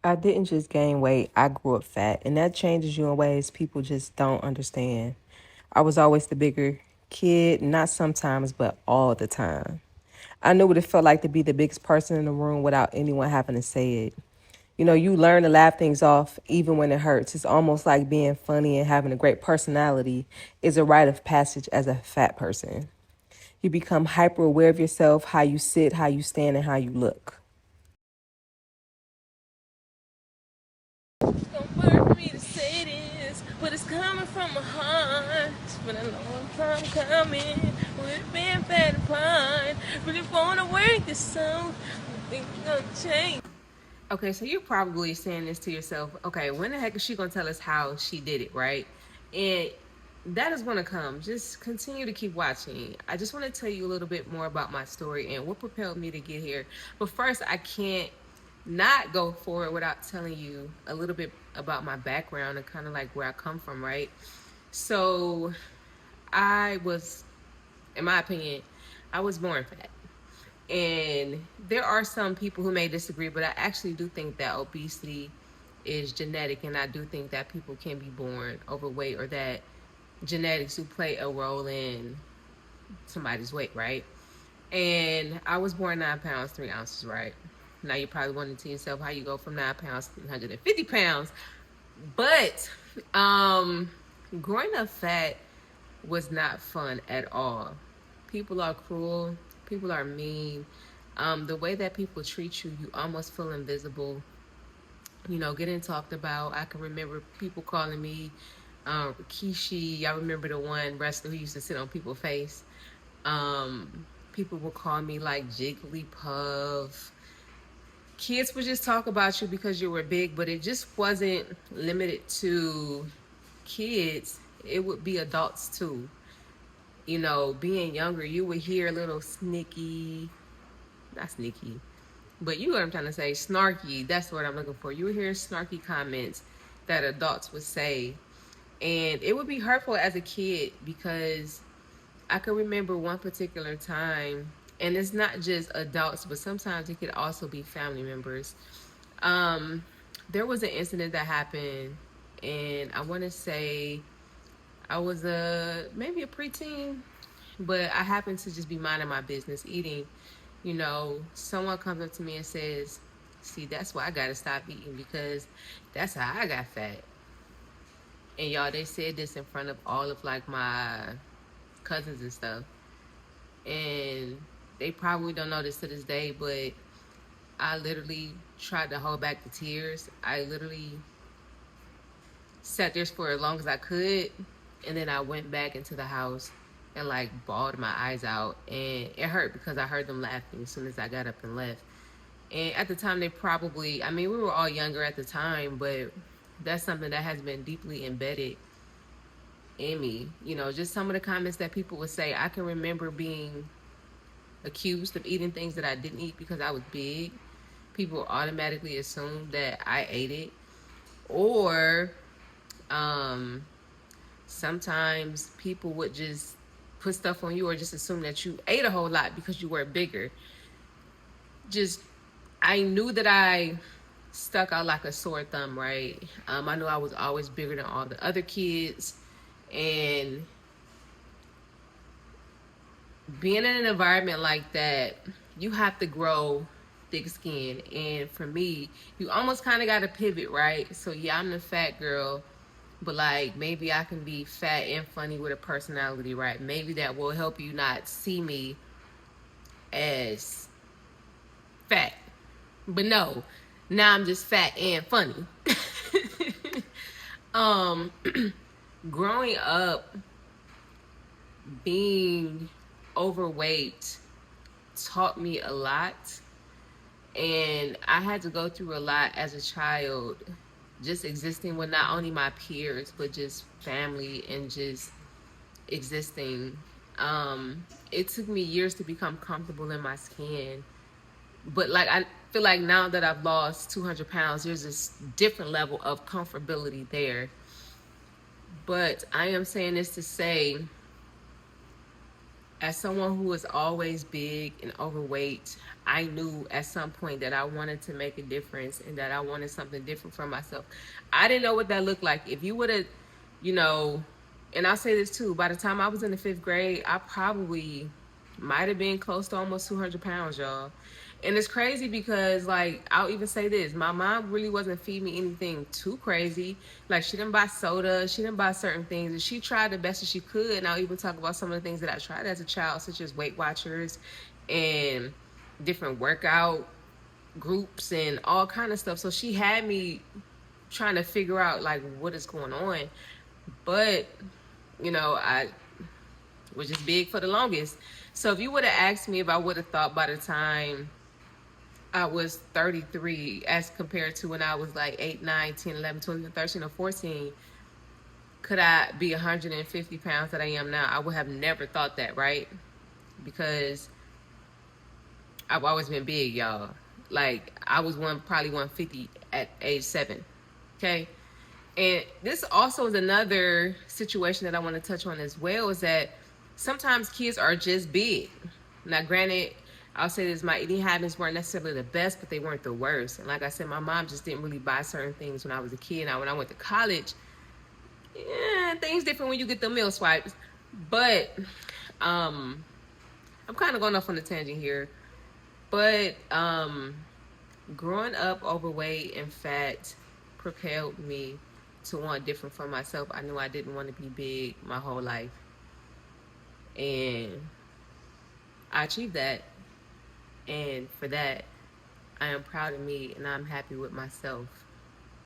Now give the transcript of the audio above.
I didn't just gain weight, I grew up fat, and that changes you in ways people just don't understand. I was always the bigger kid, not sometimes, but all the time. I knew what it felt like to be the biggest person in the room without anyone having to say it. You know, you learn to laugh things off even when it hurts. It's almost like being funny and having a great personality is a rite of passage as a fat person. You become hyper aware of yourself, how you sit, how you stand, and how you look. Don't work for me to say this, but it's coming from my heart. It's been a long time coming. We've been fed apart. Really wanna work this out. I think it's gonna change. Okay, so you're probably saying this to yourself. Okay, when the heck is she gonna tell us how she did it, right? And that is gonna come. Just continue to keep watching. I just want to tell you a little bit more about my story and what propelled me to get here. But first, I can't not go forward without telling you a little bit about my background and kind of like where I come from, right? So, I was, in my opinion, I was born fat. And there are some people who may disagree, but I actually do think that obesity is genetic, and I do think that people can be born overweight or that genetics do play a role in somebody's weight, right? And I was born 9 pounds, 3 ounces, right? Now you're probably wondering to yourself how you go from 9 pounds to 150 pounds. But growing up fat was not fun at all. People are cruel. People are mean. The way that people treat you, you almost feel invisible. You know, getting talked about. I can remember people calling me Rikishi. I remember the one wrestler who used to sit on people's face. People would call me like Jigglypuff. Kids would just talk about you because you were big, but it just wasn't limited to kids. It would be adults too. You know, being younger, you would hear little sneaky, not sneaky, but you know what I'm trying to say, snarky. That's what I'm looking for. You would hear snarky comments that adults would say, and it would be hurtful as a kid because I can remember one particular time, and it's not just adults, but sometimes it could also be family members. Um, there was an incident that happened, and I want to say I was maybe a preteen, but I happened to just be minding my business, eating. You know, someone comes up to me and says, "See, that's why I gotta stop eating because that's how I got fat." And y'all, they said this in front of all of like my cousins and stuff, and they probably don't know this to this day, but I literally tried to hold back the tears. I literally sat there for as long as I could, and then I went back into the house and like bawled my eyes out, and it hurt because I heard them laughing as soon as I got up and left. And at the time, they probably, I mean, we were all younger at the time, but that's something that has been deeply embedded in me. You know, just some of the comments that people would say. I can remember being accused of eating things that I didn't eat because I was big. People automatically assumed that I ate it. Or um, sometimes people would just put stuff on you or just assume that you ate a whole lot because you were bigger. Just, I knew that I stuck out like a sore thumb, right? I knew I was always bigger than all the other kids. And being in an environment like that, you have to grow thick skin. And for me, you almost kind of got to pivot, right? So, yeah, I'm the fat girl, but like maybe I can be fat and funny with a personality, right? Maybe that will help you not see me as fat. But no, now I'm just fat and funny. um, growing up being overweight taught me a lot, and I had to go through a lot as a child, just existing with not only my peers but just family and just existing. It took me years to become comfortable in my skin, but like I feel like now that I've lost 200 pounds, there's this different level of comfortability there. But I am saying this to say As someone who was always big and overweight, I knew at some point that I wanted to make a difference and that I wanted something different for myself. I didn't know what that looked like. If you would have, you know, and I'll say this too, by the time I was in the fifth grade, I probably might have been close to almost 200 pounds, y'all. And it's crazy because, like, I'll even say this: my mom really wasn't feeding me anything too crazy. Like, she didn't buy soda, she didn't buy certain things, and she tried the best that she could. And I'll even talk about some of the things that I tried as a child, such as Weight Watchers and different workout groups and all kind of stuff. So she had me trying to figure out like what is going on. But I was just big for the longest. So if you would have asked me if I would have thought by the time I was 33 as compared to when I was like 8, 9, 10, 11, 12, 13, or 14, could I be 150 pounds that I am now? I would have never thought that, right? Because I've always been big, y'all. Like, I was probably 150 at age 7. Okay? And this also is another situation that I want to touch on as well, is that sometimes kids are just big. Now, granted, I'll say this, my eating habits weren't necessarily the best, but they weren't the worst. And like I said, my mom just didn't really buy certain things when I was a kid. Now, when I went to college, things different when you get the meal swipes. But I'm kind of going off on a tangent here. But growing up overweight and fat propelled me to want different for myself. I knew I didn't want to be big my whole life. And I achieved that. And for that, I am proud of me and I'm happy with myself.